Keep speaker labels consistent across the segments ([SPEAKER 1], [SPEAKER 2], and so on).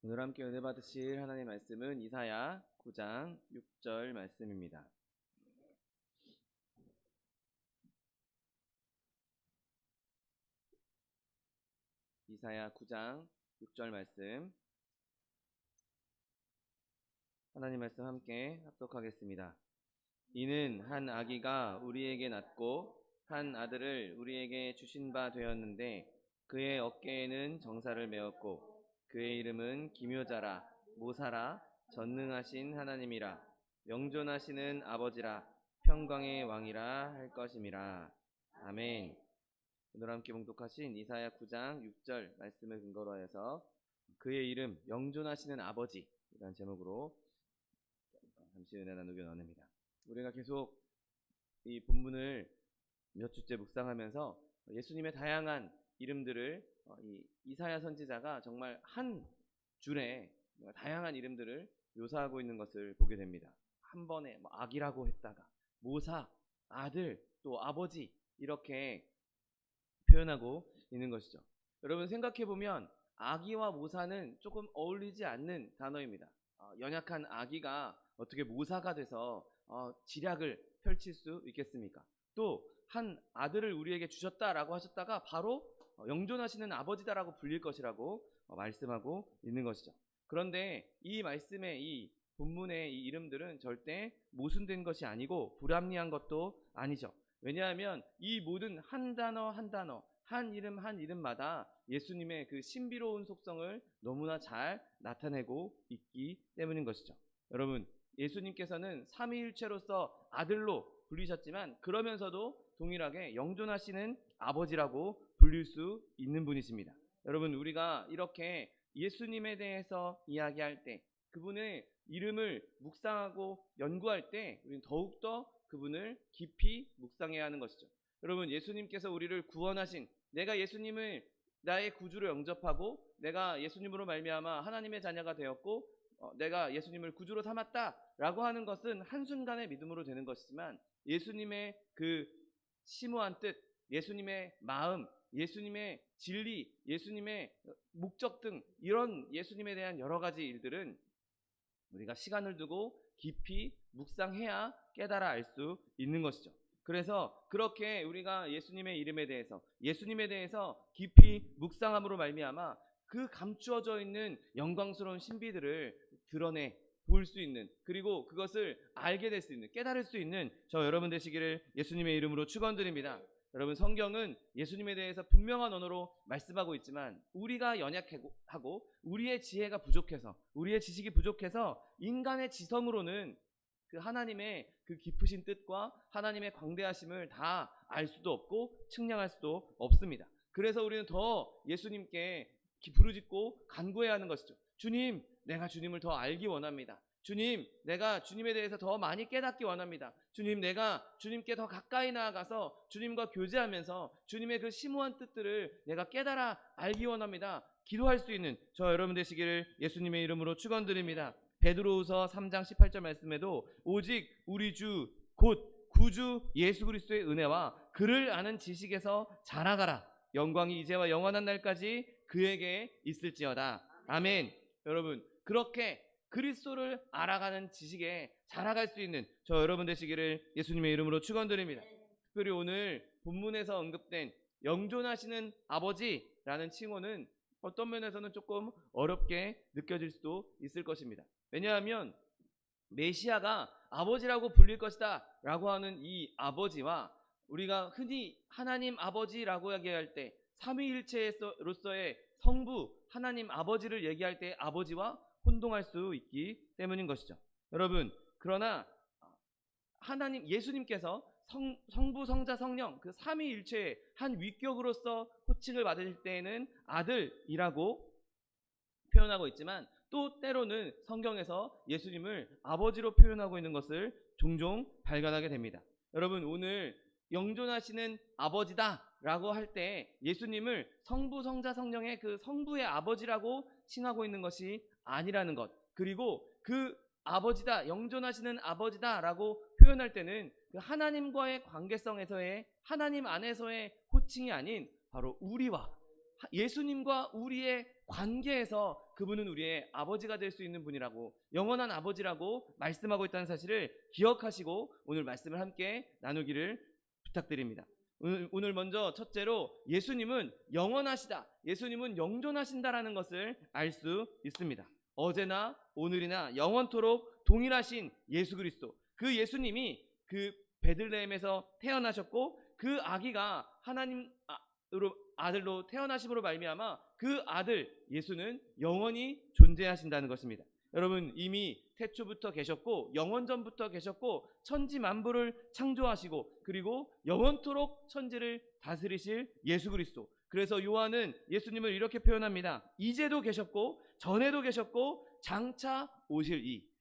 [SPEAKER 1] 오늘 함께 은혜 받으실 하나님의 말씀은 이사야 9장 6절 말씀입니다. 이사야 9장 6절 말씀, 하나님 말씀 함께 합독하겠습니다. 이는 한 아기가 우리에게 낳고 한 아들을 우리에게 주신 바 되었는데 그의 어깨에는 정사를 메었고 그의 이름은 기묘자라, 모사라, 전능하신 하나님이라, 영존하시는 아버지라, 평강의 왕이라 할 것임이라. 아멘. 오늘 함께 봉독하신 이사야 9장 6절 말씀을 근거로 해서 그의 이름 영존하시는 아버지 이라는 제목으로 잠시 은혜 나누기 원합니다. 우리가 계속 이 본문을 몇 주째 묵상하면서 예수님의 다양한 이름들을 이사야 선지자가 정말 한 줄에 다양한 이름들을 묘사하고 있는 것을 보게 됩니다. 한 번에 아기라고 했다가 모사, 아들, 또 아버지 이렇게 표현하고 있는 것이죠. 여러분 생각해보면 아기와 모사는 조금 어울리지 않는 단어입니다. 연약한 아기가 어떻게 모사가 돼서 지략을 펼칠 수 있겠습니까? 또 한 아들을 우리에게 주셨다라고 하셨다가 바로 영존하시는 아버지다라고 불릴 것이라고 말씀하고 있는 것이죠. 그런데 이 말씀의 이 본문의 이 이름들은 절대 모순된 것이 아니고 불합리한 것도 아니죠. 왜냐하면 이 모든 한 단어 한 단어, 한 이름 한 이름마다 예수님의 그 신비로운 속성을 너무나 잘 나타내고 있기 때문인 것이죠. 여러분, 예수님께서는 삼위일체로서 아들로 불리셨지만 그러면서도 동일하게 영존하시는 아버지라고 불릴 수 있는 분이십니다. 여러분, 우리가 이렇게 예수님에 대해서 이야기할 때, 그분의 이름을 묵상하고 연구할 때 우리는 더욱더 그분을 깊이 묵상해야 하는 것이죠. 여러분, 예수님께서 우리를 구원하신, 내가 예수님을 나의 구주로 영접하고 내가 예수님으로 말미암아 하나님의 자녀가 되었고 내가 예수님을 구주로 삼았다라고 하는 것은 한순간의 믿음으로 되는 것이지만 예수님의 그 심오한 뜻, 예수님의 마음, 예수님의 진리, 예수님의 목적 등 이런 예수님에 대한 여러 가지 일들은 우리가 시간을 두고 깊이 묵상해야 깨달아 알 수 있는 것이죠. 그래서 그렇게 우리가 예수님의 이름에 대해서, 예수님에 대해서 깊이 묵상함으로 말미암아 그 감추어져 있는 영광스러운 신비들을 드러내 볼 수 있는, 그리고 그것을 알게 될 수 있는, 깨달을 수 있는 저 여러분 되시기를 예수님의 이름으로 축원드립니다. 여러분, 성경은 예수님에 대해서 분명한 언어로 말씀하고 있지만 우리가 연약하고 우리의 지혜가 부족해서, 우리의 지식이 부족해서 인간의 지성으로는 그 하나님의 그 깊으신 뜻과 하나님의 광대하심을 다 알 수도 없고 측량할 수도 없습니다. 그래서 우리는 더 예수님께 부르짖고 간구해야 하는 것이죠. 주님, 내가 주님을 더 알기 원합니다. 주님, 내가 주님에 대해서 더 많이 깨닫기 원합니다. 주님, 내가 주님께 더 가까이 나아가서 주님과 교제하면서 주님의 그 심오한 뜻들을 내가 깨달아 알기 원합니다. 기도할 수 있는 저 여러분 되시기를 예수님의 이름으로 축원드립니다. 베드로후서 3장 18절 말씀에도 오직 우리 주 곧 구주 예수 그리스도의 은혜와 그를 아는 지식에서 자라가라. 영광이 이제와 영원한 날까지 그에게 있을지어다. 아멘. 여러분, 그렇게 그리스도를 알아가는 지식에 자라갈 수 있는 저 여러분 되시기를 예수님의 이름으로 축원드립니다. 특별히 오늘 본문에서 언급된 영존하시는 아버지라는 칭호는 어떤 면에서는 조금 어렵게 느껴질 수도 있을 것입니다. 왜냐하면 메시아가 아버지라고 불릴 것이다 라고 하는 이 아버지와 우리가 흔히 하나님 아버지라고 얘기할 때 삼위일체로서의 성부 하나님 아버지를 얘기할 때 아버지와 혼동할 수 있기 때문인 것이죠. 여러분, 그러나 하나님 예수님께서 성부 성자 성령 그 삼위일체의 한 위격으로서 호칭을 받으실 때에는 아들이라고 표현하고 있지만 또 때로는 성경에서 예수님을 아버지로 표현하고 있는 것을 종종 발견하게 됩니다. 여러분, 오늘 영존하시는 아버지다 라고 할 때 예수님을 성부 성자 성령의 그 성부의 아버지라고 칭하고 있는 것이 아니라는 것, 그리고 그 아버지다, 영존하시는 아버지다 라고 표현할 때는 그 하나님과의 관계성에서의 하나님 안에서의 호칭이 아닌 바로 우리와 예수님과 우리의 관계에서 그분은 우리의 아버지가 될 수 있는 분이라고, 영원한 아버지라고 말씀하고 있다는 사실을 기억하시고 오늘 말씀을 함께 나누기를 부탁드립니다. 오늘 먼저 첫째로 예수님은 영원하시다, 예수님은 영존하신다라는 것을 알 수 있습니다. 어제나 오늘이나 영원토록 동일하신 예수 그리스도, 그 예수님이 그 베들레헴에서 태어나셨고 그 아기가 하나님 아들로 태어나심으로 말미암아 그 아들 예수는 영원히 존재하신다는 것입니다. 여러분, 이미 태초부터 계셨고 영원전부터 계셨고 천지 만물을 창조하시고 그리고 영원토록 천지를 다스리실 예수 그리스도. 그래서 요한은 예수님을 이렇게 표현합니다. 이제도 계셨고 전에도 계셨고 장차 오실 이.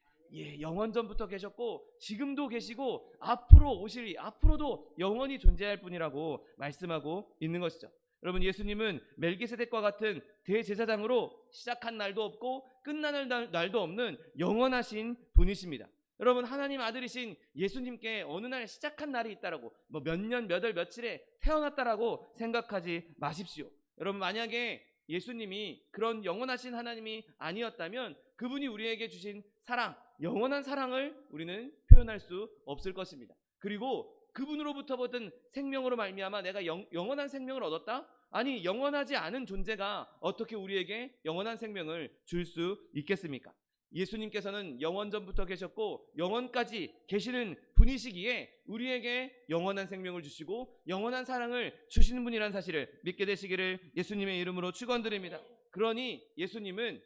[SPEAKER 1] 영원전부터 계셨고 지금도 계시고 앞으로 오실 이, 앞으로도 영원히 존재할 분이라고 말씀하고 있는 것이죠. 여러분, 예수님은 멜기세덱과 같은 대제사장으로 시작한 날도 없고 끝나는 날도 없는 영원하신 분이십니다. 여러분, 하나님 아들이신 예수님께 어느 날 시작한 날이 있다라고, 몇 년, 몇 월, 며칠에 태어났다라고 생각하지 마십시오. 여러분, 만약에 예수님이 그런 영원하신 하나님이 아니었다면 그분이 우리에게 주신 사랑, 영원한 사랑을 우리는 표현할 수 없을 것입니다. 그리고 그분으로부터 받은 생명으로 말미암아 내가 영원한 생명을 얻었다? 아니, 영원하지 않은 존재가 어떻게 우리에게 영원한 생명을 줄 수 있겠습니까? 예수님께서는 영원전부터 계셨고 영원까지 계시는 분이시기에 우리에게 영원한 생명을 주시고 영원한 사랑을 주시는 분이라는 사실을 믿게 되시기를 예수님의 이름으로 축원드립니다. 그러니 예수님은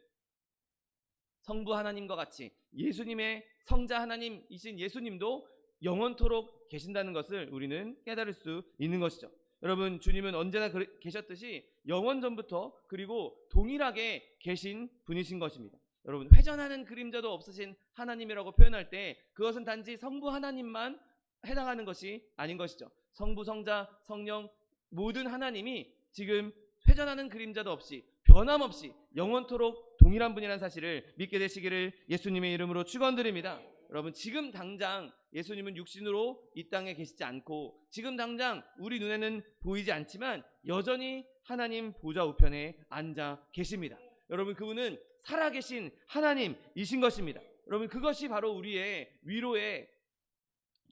[SPEAKER 1] 성부 하나님과 같이 예수님의 성자 하나님이신 예수님도 영원토록 계신다는 것을 우리는 깨달을 수 있는 것이죠. 여러분, 주님은 언제나 계셨듯이 영원전부터 그리고 동일하게 계신 분이신 것입니다. 여러분, 회전하는 그림자도 없으신 하나님이라고 표현할 때 그것은 단지 성부 하나님만 해당하는 것이 아닌 것이죠. 성부, 성자, 성령 모든 하나님이 지금 회전하는 그림자도 없이 변함없이 영원토록 동일한 분이라는 사실을 믿게 되시기를 예수님의 이름으로 축원드립니다. 여러분, 지금 당장 예수님은 육신으로 이 땅에 계시지 않고 지금 당장 우리 눈에는 보이지 않지만 여전히 하나님 보좌 우편에 앉아 계십니다. 여러분, 그분은 살아계신 하나님이신 것입니다. 여러분, 그것이 바로 우리의 위로의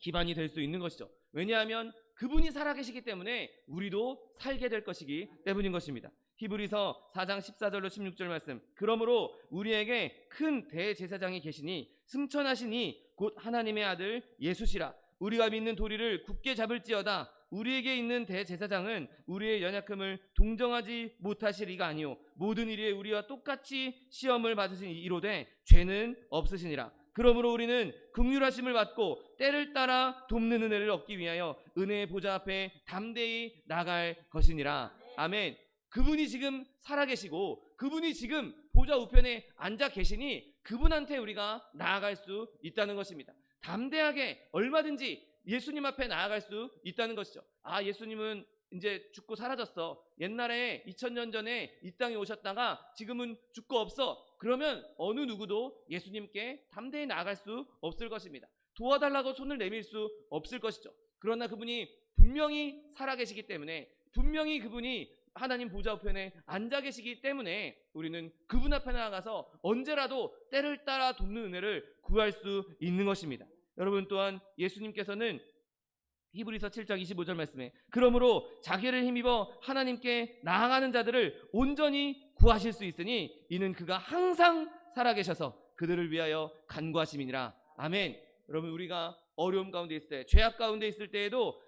[SPEAKER 1] 기반이 될 수 있는 것이죠. 왜냐하면 그분이 살아계시기 때문에 우리도 살게 될 것이기 때문인 것입니다. 히브리서 4장 14절로 16절 말씀. 그러므로 우리에게 큰 대제사장이 계시니 승천하시니 곧 하나님의 아들 예수시라. 우리가 믿는 도리를 굳게 잡을지어다. 우리에게 있는 대제사장은 우리의 연약함을 동정하지 못하실 이가 아니요 모든 일에 우리와 똑같이 시험을 받으신 이로되 죄는 없으시니라. 그러므로 우리는 긍휼하심을 받고 때를 따라 돕는 은혜를 얻기 위하여 은혜의 보좌 앞에 담대히 나갈 것이니라. 아멘. 그분이 지금 살아계시고 그분이 지금 보좌 우편에 앉아 계시니 그분한테 우리가 나아갈 수 있다는 것입니다. 담대하게 얼마든지 예수님 앞에 나아갈 수 있다는 것이죠. 예수님은 이제 죽고 사라졌어. 옛날에 2000년 전에 이 땅에 오셨다가 지금은 죽고 없어. 그러면 어느 누구도 예수님께 담대히 나아갈 수 없을 것입니다. 도와달라고 손을 내밀 수 없을 것이죠. 그러나 그분이 분명히 살아계시기 때문에, 분명히 그분이 하나님 보좌 우편에 앉아 계시기 때문에 우리는 그분 앞에 나아가서 언제라도 때를 따라 돕는 은혜를 구할 수 있는 것입니다. 여러분, 또한 예수님께서는 히브리서 7장 25절 말씀에 그러므로 자기를 힘입어 하나님께 나아가는 자들을 온전히 구하실 수 있으니 이는 그가 항상 살아계셔서 그들을 위하여 간구하심이니라. 아멘. 여러분, 우리가 어려움 가운데 있을 때, 죄악 가운데 있을 때에도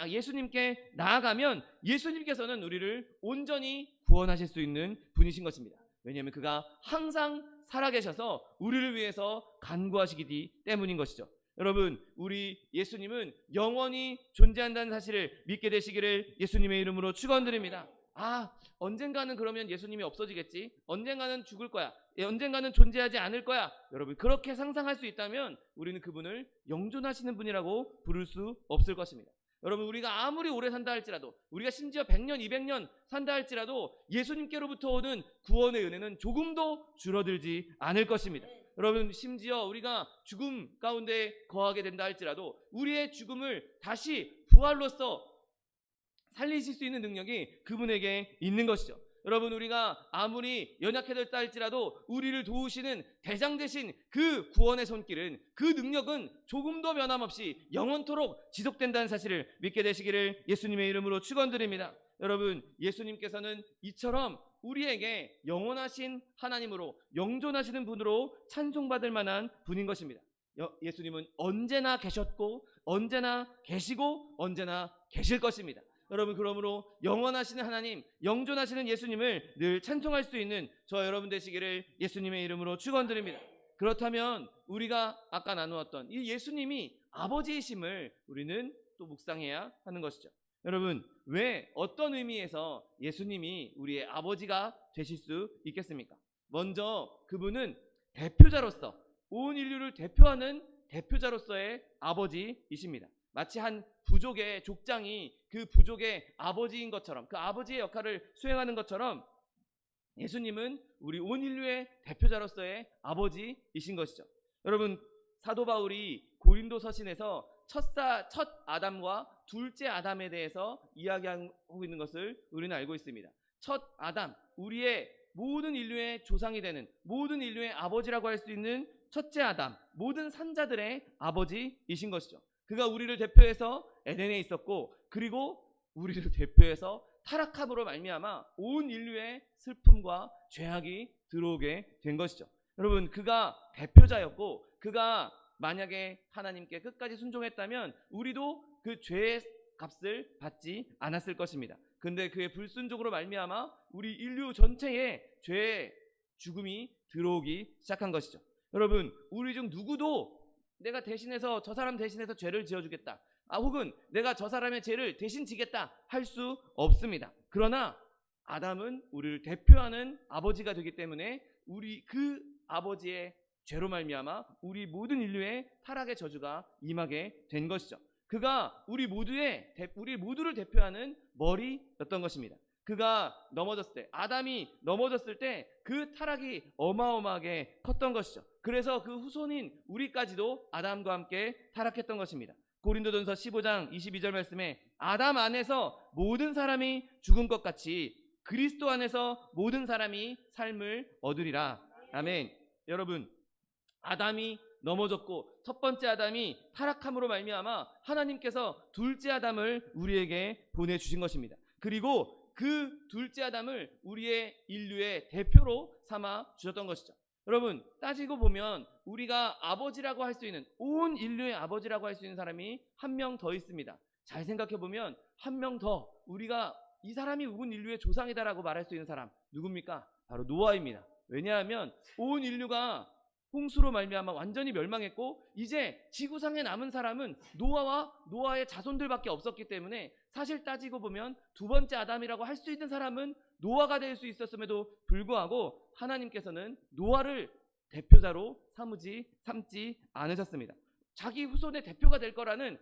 [SPEAKER 1] 예수님께 나아가면 예수님께서는 우리를 온전히 구원하실 수 있는 분이신 것입니다. 왜냐하면 그가 항상 살아계셔서 우리를 위해서 간구하시기 때문인 것이죠. 여러분, 우리 예수님은 영원히 존재한다는 사실을 믿게 되시기를 예수님의 이름으로 축원드립니다. 언젠가는 그러면 예수님이 없어지겠지, 언젠가는 죽을 거야, 언젠가는 존재하지 않을 거야. 여러분, 그렇게 상상할 수 있다면 우리는 그분을 영존하시는 분이라고 부를 수 없을 것입니다. 여러분, 우리가 아무리 오래 산다 할지라도, 우리가 심지어 100년, 200년 산다 할지라도 예수님께로부터 오는 구원의 은혜는 조금도 줄어들지 않을 것입니다. 여러분, 심지어 우리가 죽음 가운데 거하게 된다 할지라도 우리의 죽음을 다시 부활로서 살리실 수 있는 능력이 그분에게 있는 것이죠. 여러분, 우리가 아무리 연약해졌다 할지라도 우리를 도우시는 대장 되신 그 구원의 손길은, 그 능력은 조금도 변함없이 영원토록 지속된다는 사실을 믿게 되시기를 예수님의 이름으로 축원드립니다. 여러분, 예수님께서는 이처럼 우리에게 영원하신 하나님으로, 영존하시는 분으로 찬송받을 만한 분인 것입니다. 예수님은 언제나 계셨고 언제나 계시고 언제나 계실 것입니다. 여러분, 그러므로 영원하시는 하나님, 영존하시는 예수님을 늘 찬송할 수 있는 저 여러분 되시기를 예수님의 이름으로 축원드립니다. 그렇다면 우리가 아까 나누었던 이 예수님이 아버지이심을 우리는 또 묵상해야 하는 것이죠. 여러분, 왜, 어떤 의미에서 예수님이 우리의 아버지가 되실 수 있겠습니까? 먼저 그분은 대표자로서, 온 인류를 대표하는 대표자로서의 아버지이십니다. 마치 한 부족의 족장이 그 부족의 아버지인 것처럼, 그 아버지의 역할을 수행하는 것처럼 예수님은 우리 온 인류의 대표자로서의 아버지이신 것이죠. 여러분, 사도 바울이 고린도 서신에서 첫 아담과 둘째 아담에 대해서 이야기하고 있는 것을 우리는 알고 있습니다. 첫 아담, 우리의 모든 인류의 조상이 되는, 모든 인류의 아버지라고 할 수 있는 첫째 아담, 모든 산자들의 아버지이신 것이죠. 그가 우리를 대표해서 에덴에 있었고, 그리고 우리를 대표해서 타락함으로 말미암아 온 인류의 슬픔과 죄악이 들어오게 된 것이죠. 여러분, 그가 대표자였고, 그가 만약에 하나님께 끝까지 순종했다면 우리도 그 죄의 값을 받지 않았을 것입니다. 근데 그의 불순종으로 말미암아 우리 인류 전체에 죄의 죽음이 들어오기 시작한 것이죠. 여러분, 우리 중 누구도 내가 대신해서, 저 사람 대신해서 죄를 지어주겠다, 혹은 내가 저 사람의 죄를 대신 지겠다 할 수 없습니다. 그러나 아담은 우리를 대표하는 아버지가 되기 때문에 우리 그 아버지의 죄로 말미암아 우리 모든 인류의 타락의 저주가 임하게 된 것이죠. 그가 우리 모두를 대표하는 머리였던 것입니다. 그가 넘어졌을 때, 아담이 넘어졌을 때 그 타락이 어마어마하게 컸던 것이죠. 그래서 그 후손인 우리까지도 아담과 함께 타락했던 것입니다. 고린도전서 15장 22절 말씀에 아담 안에서 모든 사람이 죽은 것 같이 그리스도 안에서 모든 사람이 삶을 얻으리라. 아멘. 여러분, 아담이 넘어졌고 첫 번째 아담이 타락함으로 말미암아 하나님께서 둘째 아담을 우리에게 보내주신 것입니다. 그리고 그 둘째 아담을 우리의 인류의 대표로 삼아 주셨던 것이죠. 여러분, 따지고 보면 우리가 아버지라고 할 수 있는, 온 인류의 아버지라고 할 수 있는 사람이 한 명 더 있습니다. 잘 생각해 보면 한 명 더, 우리가 이 사람이 온 인류의 조상이다라고 말할 수 있는 사람 누굽니까? 바로 노아입니다. 왜냐하면 온 인류가 홍수로 말미암아 완전히 멸망했고 이제 지구상에 남은 사람은 노아와 노아의 자손들밖에 없었기 때문에 사실 따지고 보면 두 번째 아담이라고 할 수 있는 사람은 노아가 될 수 있었음에도 불구하고 하나님께서는 노아를 대표자로 삼지 않으셨습니다. 자기 후손의 대표가 될 거라는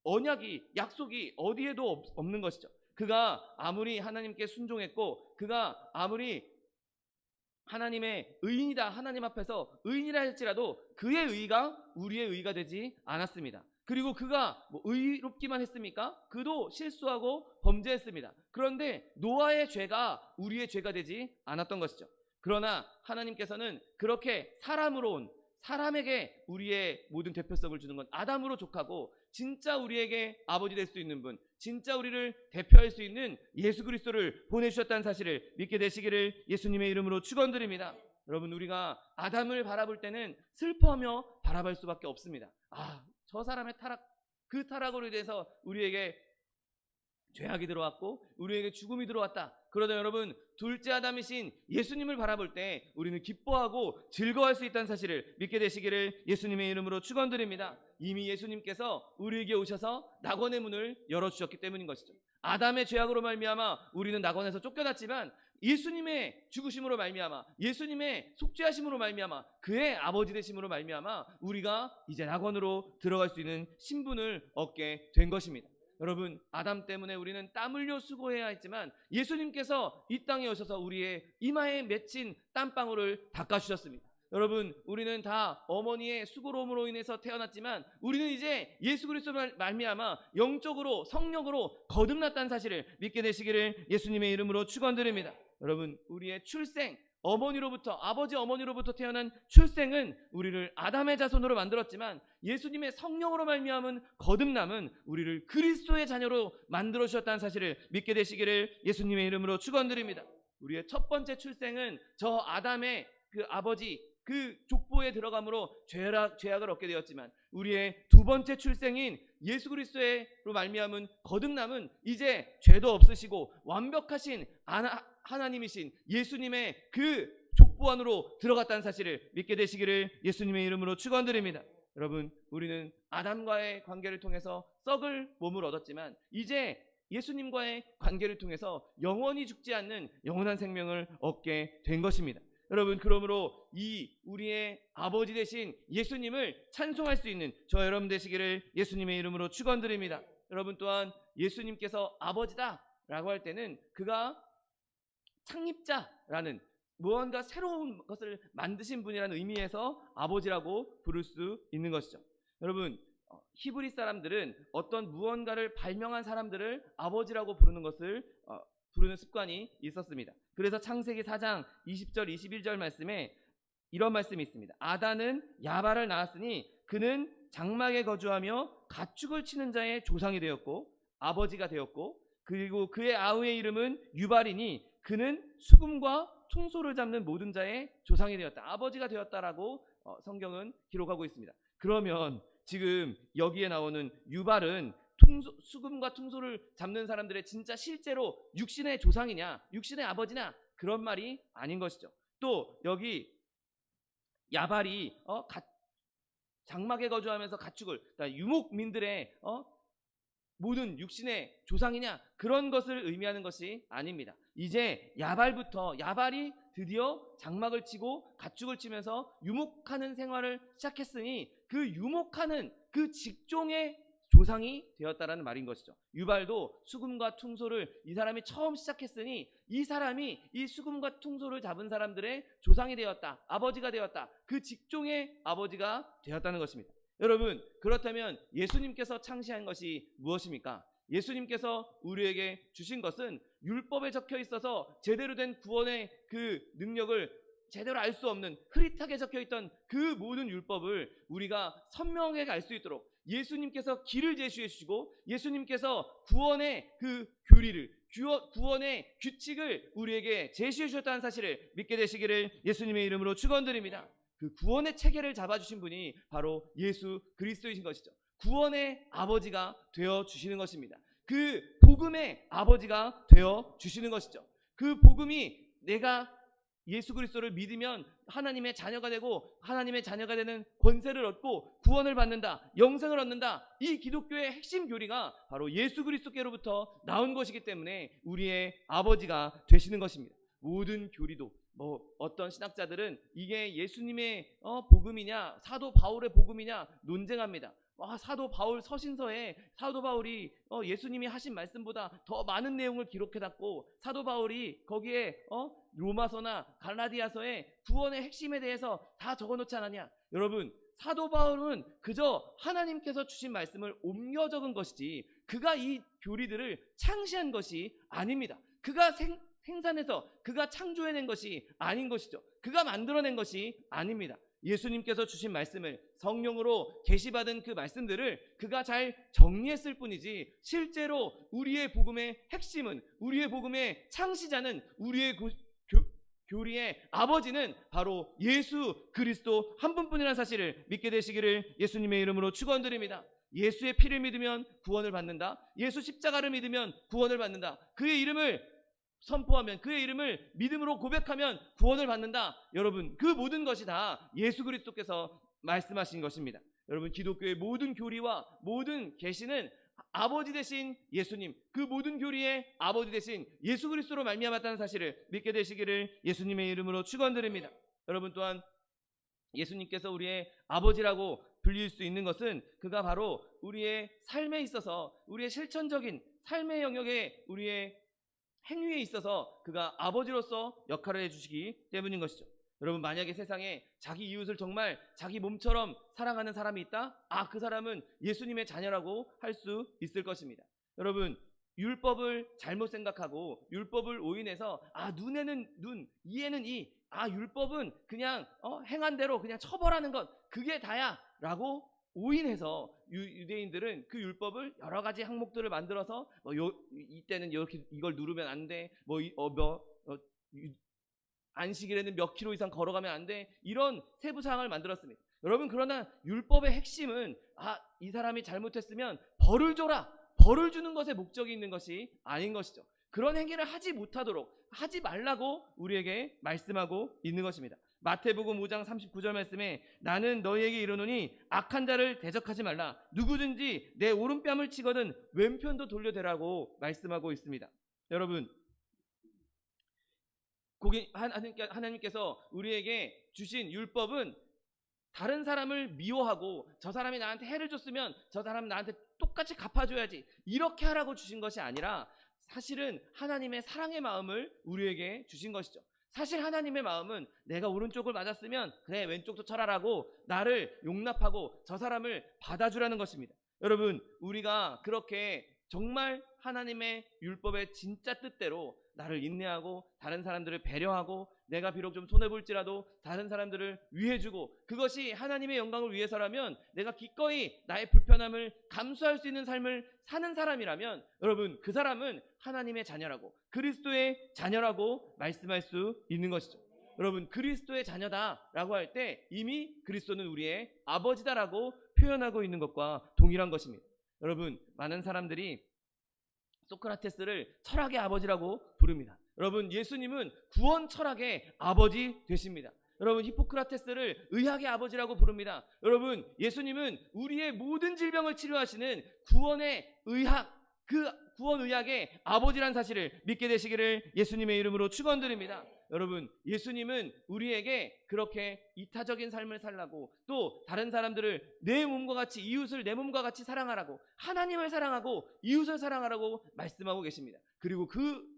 [SPEAKER 1] 언약이, 약속이 어디에도 없는 것이죠. 그가 아무리 하나님께 순종했고, 그가 아무리 하나님의 의인이다, 하나님 앞에서 의인이라 할지라도 그의 의가 우리의 의가 되지 않았습니다. 그리고 그가 의롭기만 했습니까? 그도 실수하고 범죄했습니다. 그런데 노아의 죄가 우리의 죄가 되지 않았던 것이죠. 그러나 하나님께서는 그렇게 사람으로 온, 사람에게 우리의 모든 대표성을 주는 건 아담으로 족하고, 진짜 우리에게 아버지 될 수 있는 분, 진짜 우리를 대표할 수 있는 예수 그리스도를 보내주셨다는 사실을 믿게 되시기를 예수님의 이름으로 축원드립니다. 여러분, 우리가 아담을 바라볼 때는 슬퍼하며 바라볼 수밖에 없습니다. 저 사람의 타락, 그 타락으로 인해서 우리에게 죄악이 들어왔고 우리에게 죽음이 들어왔다. 그러나 여러분, 둘째 아담이신 예수님을 바라볼 때 우리는 기뻐하고 즐거워할 수 있다는 사실을 믿게 되시기를 예수님의 이름으로 축원드립니다. 이미 예수님께서 우리에게 오셔서 낙원의 문을 열어주셨기 때문인 것이죠. 아담의 죄악으로 말미암아 우리는 낙원에서 쫓겨났지만 예수님의 죽으심으로 말미암아, 예수님의 속죄하심으로 말미암아, 그의 아버지 되심으로 말미암아 우리가 이제 낙원으로 들어갈 수 있는 신분을 얻게 된 것입니다. 여러분, 아담 때문에 우리는 땀 흘려 수고해야 했지만 예수님께서 이 땅에 오셔서 우리의 이마에 맺힌 땀방울을 닦아주셨습니다. 여러분, 우리는 다 어머니의 수고로움으로 인해서 태어났지만 우리는 이제 예수 그리스도로 말미암아 영적으로 성령으로 거듭났다는 사실을 믿게 되시기를 예수님의 이름으로 축원드립니다. 여러분, 우리의 출생, 아버지 어머니로부터 태어난 출생은 우리를 아담의 자손으로 만들었지만 예수님의 성령으로 말미암은 거듭남은 우리를 그리스도의 자녀로 만들어 주셨다는 사실을 믿게 되시기를 예수님의 이름으로 축원드립니다. 우리의 첫 번째 출생은 저 아담의 그 아버지 그 족보에 들어감으로 죄악을 얻게 되었지만 우리의 두 번째 출생인 예수 그리스도로 말미암은 거듭남은 이제 죄도 없으시고 완벽하신 하나님이신 예수님의 그 족보 안으로 들어갔다는 사실을 믿게 되시기를 예수님의 이름으로 축원드립니다. 여러분, 우리는 아담과의 관계를 통해서 썩을 몸을 얻었지만 이제 예수님과의 관계를 통해서 영원히 죽지 않는 영원한 생명을 얻게 된 것입니다. 여러분, 그러므로 이 우리의 아버지 되신 예수님을 찬송할 수 있는 저 여러분 되시기를 예수님의 이름으로 축원드립니다. 여러분, 또한 예수님께서 아버지다 라고 할 때는 그가 창립자라는 무언가 새로운 것을 만드신 분이라는 의미에서 아버지라고 부를 수 있는 것이죠. 여러분, 히브리 사람들은 어떤 무언가를 발명한 사람들을 아버지라고 부르는 것을 부르는 습관이 있었습니다. 그래서 창세기 4장 20절 21절 말씀에 이런 말씀이 있습니다. 아단은 야발을 낳았으니 그는 장막에 거주하며 가축을 치는 자의 조상이 되었고 아버지가 되었고, 그리고 그의 아우의 이름은 유발이니 그는 수금과 퉁소를 잡는 모든 자의 조상이 되었다. 아버지가 되었다라고 성경은 기록하고 있습니다. 그러면 지금 여기에 나오는 유발은 수금과 퉁소를 잡는 사람들의 진짜 실제로 육신의 조상이냐, 육신의 아버지냐, 그런 말이 아닌 것이죠. 또 여기 야발이 장막에 거주하면서 가축을, 그러니까 유목민들의 모든 육신의 조상이냐, 그런 것을 의미하는 것이 아닙니다. 이제 야발이 드디어 장막을 치고 가축을 치면서 유목하는 생활을 시작했으니 그 유목하는 그 직종의 조상이 되었다라는 말인 것이죠. 유발도 수금과 퉁소를 이 사람이 처음 시작했으니 이 사람이 이 수금과 퉁소를 잡은 사람들의 조상이 되었다, 아버지가 되었다, 그 직종의 아버지가 되었다는 것입니다. 여러분, 그렇다면 예수님께서 창시한 것이 무엇입니까? 예수님께서 우리에게 주신 것은 율법에 적혀 있어서 제대로 된 구원의 그 능력을 제대로 알 수 없는 흐릿하게 적혀 있던 그 모든 율법을 우리가 선명하게 알 수 있도록 예수님께서 길을 제시해 주시고 예수님께서 구원의 그 교리를, 구원의 규칙을 우리에게 제시해 주셨다는 사실을 믿게 되시기를 예수님의 이름으로 축원드립니다. 그 구원의 체계를 잡아주신 분이 바로 예수 그리스도이신 것이죠. 구원의 아버지가 되어 주시는 것입니다. 그 복음의 아버지가 되어 주시는 것이죠. 그 복음이 내가 예수 그리스도를 믿으면 하나님의 자녀가 되고 하나님의 자녀가 되는 권세를 얻고 구원을 받는다, 영생을 얻는다, 이 기독교의 핵심 교리가 바로 예수 그리스도께로부터 나온 것이기 때문에 우리의 아버지가 되시는 것입니다. 모든 교리도 어떤 신학자들은 이게 예수님의 복음이냐 사도 바울의 복음이냐 논쟁합니다. 사도 바울 서신서에 사도 바울이 예수님이 하신 말씀보다 더 많은 내용을 기록해놨고 사도 바울이 거기에 로마서나 갈라디아서에 구원의 핵심에 대해서 다 적어놓지 않았냐. 여러분, 사도 바울은 그저 하나님께서 주신 말씀을 옮겨 적은 것이지 그가 이 교리들을 창시한 것이 아닙니다. 그가 생산해서 그가 창조해낸 것이 아닌 것이죠. 그가 만들어낸 것이 아닙니다. 예수님께서 주신 말씀을 성령으로 계시받은 그 말씀들을 그가 잘 정리했을 뿐이지 실제로 우리의 복음의 핵심은, 우리의 복음의 창시자는, 우리의 교리의 아버지는 바로 예수 그리스도 한 분뿐이라는 사실을 믿게 되시기를 예수님의 이름으로 축원드립니다. 예수의 피를 믿으면 구원을 받는다. 예수 십자가를 믿으면 구원을 받는다. 그의 이름을 선포하면, 그의 이름을 믿음으로 고백하면 구원을 받는다. 여러분, 그 모든 것이 다 예수 그리스도께서 말씀하신 것입니다. 여러분, 기독교의 모든 교리와 모든 계시는 아버지 되신 예수님, 그 모든 교리의 아버지 되신 예수 그리스도로 말미암았다는 사실을 믿게 되시기를 예수님의 이름으로 축원드립니다. 여러분, 또한 예수님께서 우리의 아버지라고 불릴 수 있는 것은 그가 바로 우리의 삶에 있어서, 우리의 실천적인 삶의 영역에, 우리의 행위에 있어서 그가 아버지로서 역할을 해주시기 때문인 것이죠. 여러분, 만약에 세상에 자기 이웃을 정말 자기 몸처럼 사랑하는 사람이 있다? 그 사람은 예수님의 자녀라고 할 수 있을 것입니다. 여러분, 율법을 잘못 생각하고 율법을 오인해서 눈에는 눈, 이에는 이, 율법은 그냥 행한 대로 그냥 처벌하는 것, 그게 다야 라고 오인해서 유대인들은 그 율법을 여러 가지 항목들을 만들어서 이때는 이렇게 이걸 누르면 안 돼, 안식일에는 몇 킬로 이상 걸어가면 안 돼, 이런 세부 사항을 만들었습니다. 여러분, 그러나 율법의 핵심은 이 사람이 잘못했으면 벌을 줘라, 벌을 주는 것에 목적이 있는 것이 아닌 것이죠. 그런 행위를 하지 못하도록 하지 말라고 우리에게 말씀하고 있는 것입니다. 마태복음 5장 39절 말씀에 나는 너희에게 이르노니 악한 자를 대적하지 말라, 누구든지 내 오른뺨을 치거든 왼편도 돌려대라고 말씀하고 있습니다. 여러분, 하나님께서 우리에게 주신 율법은 다른 사람을 미워하고 저 사람이 나한테 해를 줬으면 저 사람 나한테 똑같이 갚아줘야지, 이렇게 하라고 주신 것이 아니라 사실은 하나님의 사랑의 마음을 우리에게 주신 것이죠. 사실 하나님의 마음은 내가 오른쪽을 맞았으면 그래 왼쪽도 쳐라라고 나를 용납하고 저 사람을 받아주라는 것입니다. 여러분, 우리가 그렇게 정말 하나님의 율법의 진짜 뜻대로 나를 인내하고 다른 사람들을 배려하고 내가 비록 좀 손해볼지라도 다른 사람들을 위해주고, 그것이 하나님의 영광을 위해서라면, 내가 기꺼이 나의 불편함을 감수할 수 있는 삶을 사는 사람이라면, 여러분, 그 사람은 하나님의 자녀라고, 그리스도의 자녀라고 말씀할 수 있는 것이죠. 여러분, 그리스도의 자녀다라고 할 때 이미 그리스도는 우리의 아버지다라고 표현하고 있는 것과 동일한 것입니다. 여러분, 많은 사람들이 소크라테스를 철학의 아버지라고 부릅니다. 여러분, 예수님은 구원 철학의 아버지 되십니다. 여러분, 히포크라테스를 의학의 아버지라고 부릅니다. 여러분, 예수님은 우리의 모든 질병을 치료하시는 구원의 의학, 그 구원 의학의 아버지란 사실을 믿게 되시기를 예수님의 이름으로 축원드립니다. 여러분, 예수님은 우리에게 그렇게 이타적인 삶을 살라고, 또 다른 사람들을 내 몸과 같이, 이웃을 내 몸과 같이 사랑하라고, 하나님을 사랑하고 이웃을 사랑하라고 말씀하고 계십니다. 그리고 그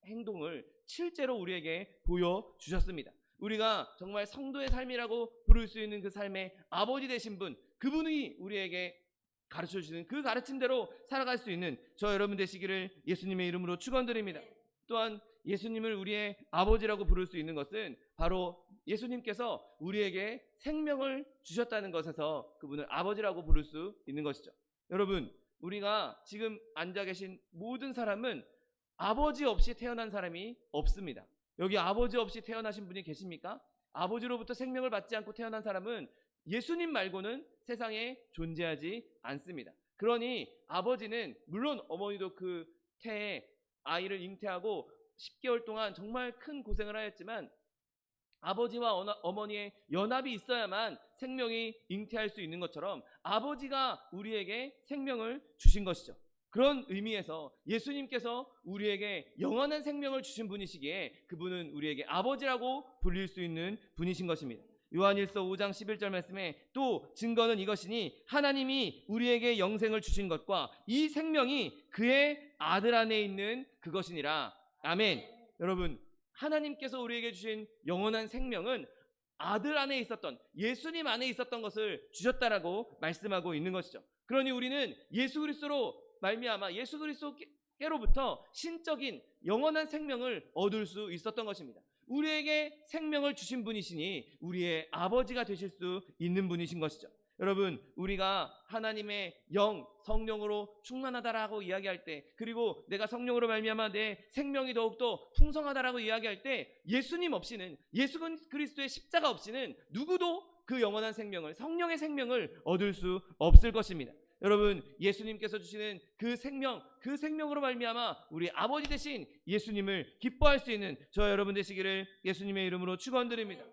[SPEAKER 1] 행동을 실제로 우리에게 보여주셨습니다. 우리가 정말 성도의 삶이라고 부를 수 있는 그 삶의 아버지 되신 분, 그분이 우리에게 가르쳐주시는 그 가르침대로 살아갈 수 있는 저 여러분 되시기를 예수님의 이름으로 축원드립니다. 또한 예수님을 우리의 아버지라고 부를 수 있는 것은 바로 예수님께서 우리에게 생명을 주셨다는 것에서 그분을 아버지라고 부를 수 있는 것이죠. 여러분, 우리가 지금 앉아 계신 모든 사람은 아버지 없이 태어난 사람이 없습니다. 여기 아버지 없이 태어나신 분이 계십니까? 아버지로부터 생명을 받지 않고 태어난 사람은 예수님 말고는 세상에 존재하지 않습니다. 그러니 아버지는, 물론 어머니도 그 태에 아이를 잉태하고 10개월 동안 정말 큰 고생을 하였지만 아버지와 어머니의 연합이 있어야만 생명이 잉태할 수 있는 것처럼 아버지가 우리에게 생명을 주신 것이죠. 그런 의미에서 예수님께서 우리에게 영원한 생명을 주신 분이시기에 그분은 우리에게 아버지라고 불릴 수 있는 분이신 것입니다. 요한일서 5장 11절 말씀에 또 증거는 이것이니 하나님이 우리에게 영생을 주신 것과 이 생명이 그의 아들 안에 있는 그것이니라. 아멘. 여러분, 하나님께서 우리에게 주신 영원한 생명은 아들 안에 있었던, 예수님 안에 있었던 것을 주셨다라고 말씀하고 있는 것이죠. 그러니 우리는 예수 그리스도로 말미암아 예수 그리스도께로부터 신적인 영원한 생명을 얻을 수 있었던 것입니다. 우리에게 생명을 주신 분이시니 우리의 아버지가 되실 수 있는 분이신 것이죠. 여러분, 우리가 하나님의 영, 성령으로 충만하다라고 이야기할 때, 그리고 내가 성령으로 말미암아 내 생명이 더욱더 풍성하다라고 이야기할 때, 예수님 없이는, 예수 그리스도의 십자가 없이는 누구도 그 영원한 생명을, 성령의 생명을 얻을 수 없을 것입니다. 여러분, 예수님께서 주시는 그 생명, 그 생명으로 말미암아 우리 아버지 되신 예수님을 기뻐할 수 있는 저 여러분 되시기를 예수님의 이름으로 축원드립니다.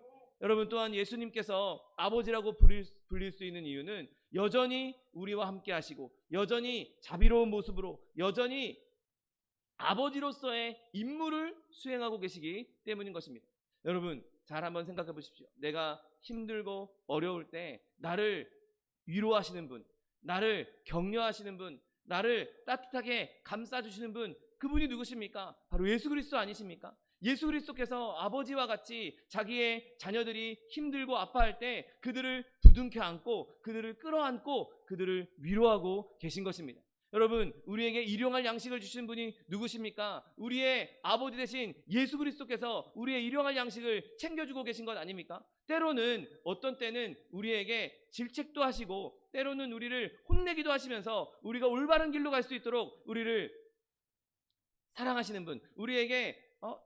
[SPEAKER 1] 여러분, 또한 예수님께서 아버지라고 불릴 수 있는 이유는 여전히 우리와 함께 하시고 여전히 자비로운 모습으로 여전히 아버지로서의 임무를 수행하고 계시기 때문인 것입니다. 여러분, 잘 한번 생각해 보십시오. 내가 힘들고 어려울 때 나를 위로하시는 분, 나를 격려하시는 분, 나를 따뜻하게 감싸주시는 분, 그분이 누구십니까? 바로 예수 그리스도 아니십니까? 예수 그리스도께서 아버지와 같이 자기의 자녀들이 힘들고 아파할 때 그들을 부둥켜 안고 그들을 끌어안고 그들을 위로하고 계신 것입니다. 여러분, 우리에게 일용할 양식을 주신 분이 누구십니까? 우리의 아버지 되신 예수 그리스도께서 우리의 일용할 양식을 챙겨주고 계신 것 아닙니까? 때로는, 어떤 때는 우리에게 질책도 하시고 때로는 우리를 혼내기도 하시면서 우리가 올바른 길로 갈 수 있도록 우리를 사랑하시는 분, 우리에게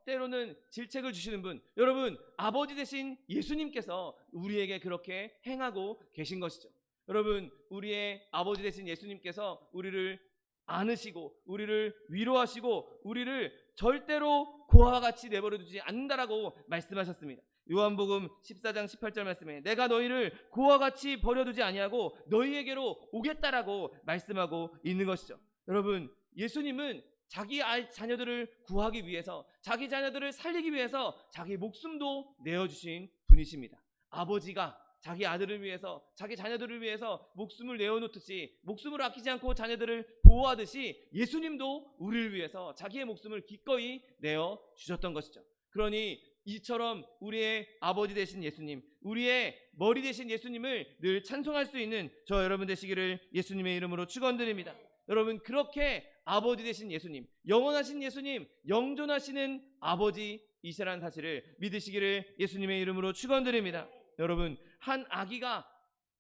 [SPEAKER 1] 때로는 질책을 주시는 분, 여러분, 아버지 되신 예수님께서 우리에게 그렇게 행하고 계신 것이죠. 여러분, 우리의 아버지 되신 예수님께서 우리를 안으시고 우리를 위로하시고 우리를 절대로 고아와 같이 내버려 두지 않는다라고 말씀하셨습니다. 요한복음 14장 18절 말씀에 내가 너희를 고아와 같이 버려두지 아니하고 너희에게로 오겠다라고 말씀하고 있는 것이죠. 여러분, 예수님은 자기 자녀들을 구하기 위해서, 자기 자녀들을 살리기 위해서 자기 목숨도 내어주신 분이십니다. 아버지가 자기 아들을 위해서, 자기 자녀들을 위해서 목숨을 내어놓듯이, 목숨을 아끼지 않고 자녀들을 보호하듯이 예수님도 우리를 위해서 자기의 목숨을 기꺼이 내어주셨던 것이죠. 그러니 이처럼 우리의 아버지 되신 예수님, 우리의 머리 되신 예수님을 늘 찬송할 수 있는 저 여러분 되시기를 예수님의 이름으로 축원드립니다. 여러분, 그렇게 아버지 되신 예수님, 영원하신 예수님, 영존하시는 아버지이시라는 사실을 믿으시기를 예수님의 이름으로 축원드립니다. 여러분, 한 아기가,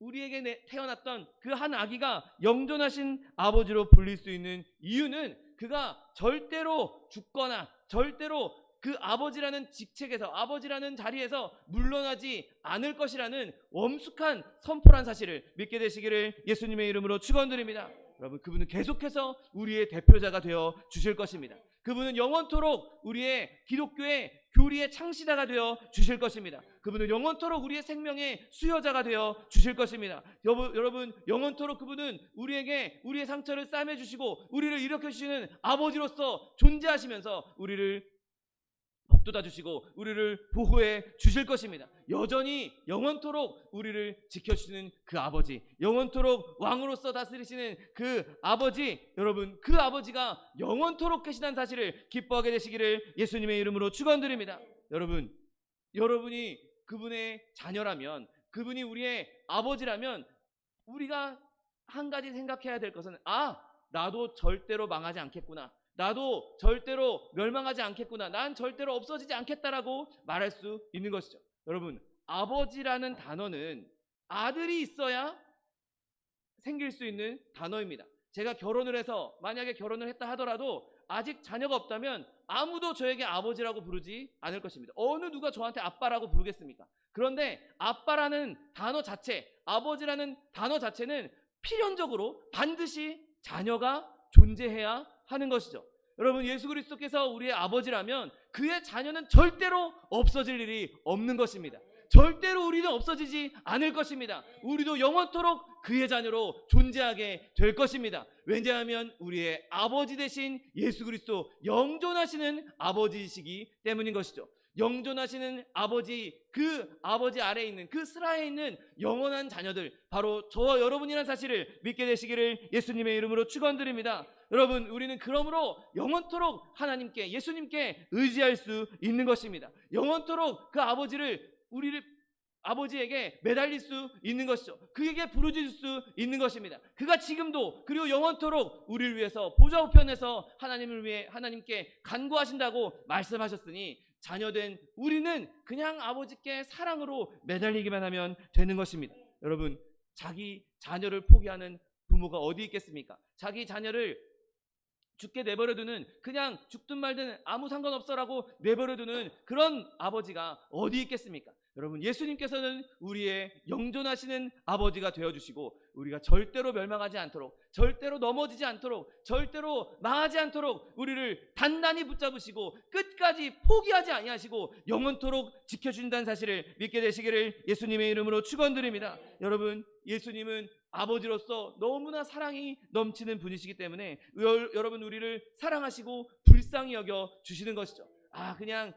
[SPEAKER 1] 우리에게 태어났던 그 한 아기가 영존하신 아버지로 불릴 수 있는 이유는 그가 절대로 죽거나 절대로 그 아버지라는 직책에서, 아버지라는 자리에서 물러나지 않을 것이라는 엄숙한 선포란 사실을 믿게 되시기를 예수님의 이름으로 축원드립니다. 여러분, 그분은 계속해서 우리의 대표자가 되어 주실 것입니다. 그분은 영원토록 우리의 기독교의 교리의 창시자가 되어 주실 것입니다. 그분은 영원토록 우리의 생명의 수여자가 되어 주실 것입니다. 여러분, 영원토록 그분은 우리에게 우리의 상처를 싸매 주시고 우리를 일으켜 주시는 아버지로서 존재하시면서 우리를 복돋아 주시고 우리를 보호해 주실 것입니다. 여전히 영원토록 우리를 지켜주시는 그 아버지, 영원토록 왕으로서 다스리시는 그 아버지, 여러분, 그 아버지가 영원토록 계시다는 사실을 기뻐하게 되시기를 예수님의 이름으로 축원드립니다. 여러분, 여러분이 그분의 자녀라면, 그분이 우리의 아버지라면 우리가 한 가지 생각해야 될 것은, 나도 절대로 망하지 않겠구나, 나도 절대로 멸망하지 않겠구나, 난 절대로 없어지지 않겠다라고 말할 수 있는 것이죠. 여러분, 아버지라는 단어는 아들이 있어야 생길 수 있는 단어입니다. 제가 결혼을 해서, 만약에 결혼을 했다 하더라도 아직 자녀가 없다면 아무도 저에게 아버지라고 부르지 않을 것입니다. 어느 누가 저한테 아빠라고 부르겠습니까? 그런데 아빠라는 단어 자체, 아버지라는 단어 자체는 필연적으로 반드시 자녀가 존재해야 하는 것이죠. 여러분, 예수 그리스도께서 우리의 아버지라면 그의 자녀는 절대로 없어질 일이 없는 것입니다. 절대로 우리는 없어지지 않을 것입니다. 우리도 영원토록 그의 자녀로 존재하게 될 것입니다. 왜냐하면 우리의 아버지 되신 예수 그리스도, 영존하시는 아버지이시기 때문인 것이죠. 영존하시는 아버지, 그 아버지 아래에 있는, 그 슬하에 있는 영원한 자녀들, 바로 저와 여러분이라는 사실을 믿게 되시기를 예수님의 이름으로 축원드립니다. 여러분, 우리는 그러므로 영원토록 하나님께, 예수님께 의지할 수 있는 것입니다. 영원토록 그 아버지에게 매달릴 수 있는 것이죠. 그에게 부르짖을 수 있는 것입니다. 그가 지금도, 그리고 영원토록 우리를 위해서 보좌 우편에서 하나님을 위해 하나님께 간구하신다고 말씀하셨으니, 자녀된 우리는 그냥 아버지께 사랑으로 매달리기만 하면 되는 것입니다. 여러분, 자기 자녀를 포기하는 부모가 어디 있겠습니까? 자기 자녀를 죽게 내버려두는, 그냥 죽든 말든 아무 상관없어라고 내버려두는 그런 아버지가 어디 있겠습니까? 여러분, 예수님께서는 우리의 영존하시는 아버지가 되어주시고 우리가 절대로 멸망하지 않도록, 절대로 넘어지지 않도록, 절대로 망하지 않도록 우리를 단단히 붙잡으시고 끝까지 포기하지 아니하시고 영원토록 지켜준다는 사실을 믿게 되시기를 예수님의 이름으로 축원드립니다. 여러분, 예수님은 아버지로서 너무나 사랑이 넘치는 분이시기 때문에 여러분, 우리를 사랑하시고 불쌍히 여겨 주시는 것이죠. 그냥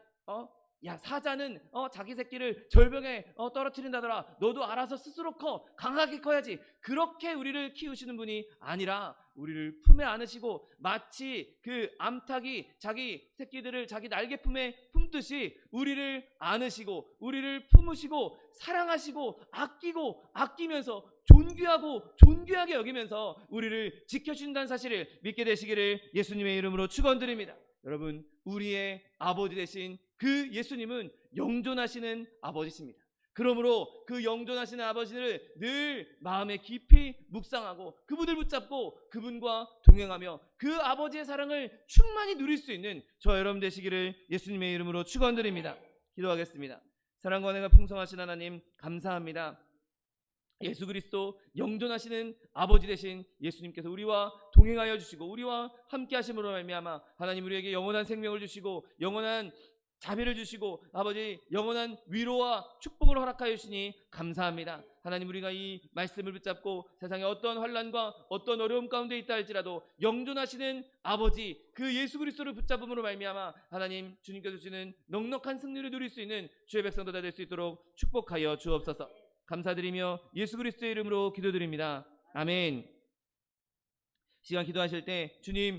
[SPEAKER 1] 야, 사자는 자기 새끼를 절벽에 떨어뜨린다더라. 너도 알아서 스스로 커. 강하게 커야지. 그렇게 우리를 키우시는 분이 아니라 우리를 품에 안으시고 마치 그 암탉이 자기 새끼들을 자기 날개 품에 품듯이 우리를 안으시고 우리를 품으시고 사랑하시고 아끼고 아끼면서 존귀하고 존귀하게 여기면서 우리를 지켜주신다는 사실을 믿게 되시기를 예수님의 이름으로 축원드립니다. 여러분, 우리의 아버지 되신 그 예수님은 영존하시는 아버지십니다. 그러므로 그 영존하시는 아버지를 늘 마음에 깊이 묵상하고 그분을 붙잡고 그분과 동행하며 그 아버지의 사랑을 충만히 누릴 수 있는 저 여러분 되시기를 예수님의 이름으로 축원드립니다. 기도하겠습니다. 사랑과 은혜가 풍성하신 하나님, 감사합니다. 예수 그리스도 영존하시는 아버지 되신 예수님께서 우리와 동행하여 주시고 우리와 함께 하심으로 말미암아 하나님 우리에게 영원한 생명을 주시고 영원한 자비를 주시고 아버지 영원한 위로와 축복을 허락하여 주시니 감사합니다. 하나님, 우리가 이 말씀을 붙잡고 세상에 어떤 환난과 어떤 어려움 가운데 있다 할지라도 영존하시는 아버지 그 예수 그리스도를 붙잡음으로 말미암아 하나님 주님께서 주시는 넉넉한 승리를 누릴 수 있는 주의 백성들 다 될 수 있도록 축복하여 주옵소서. 감사드리며 예수 그리스도의 이름으로 기도드립니다. 아멘. 시간 기도하실 때 주님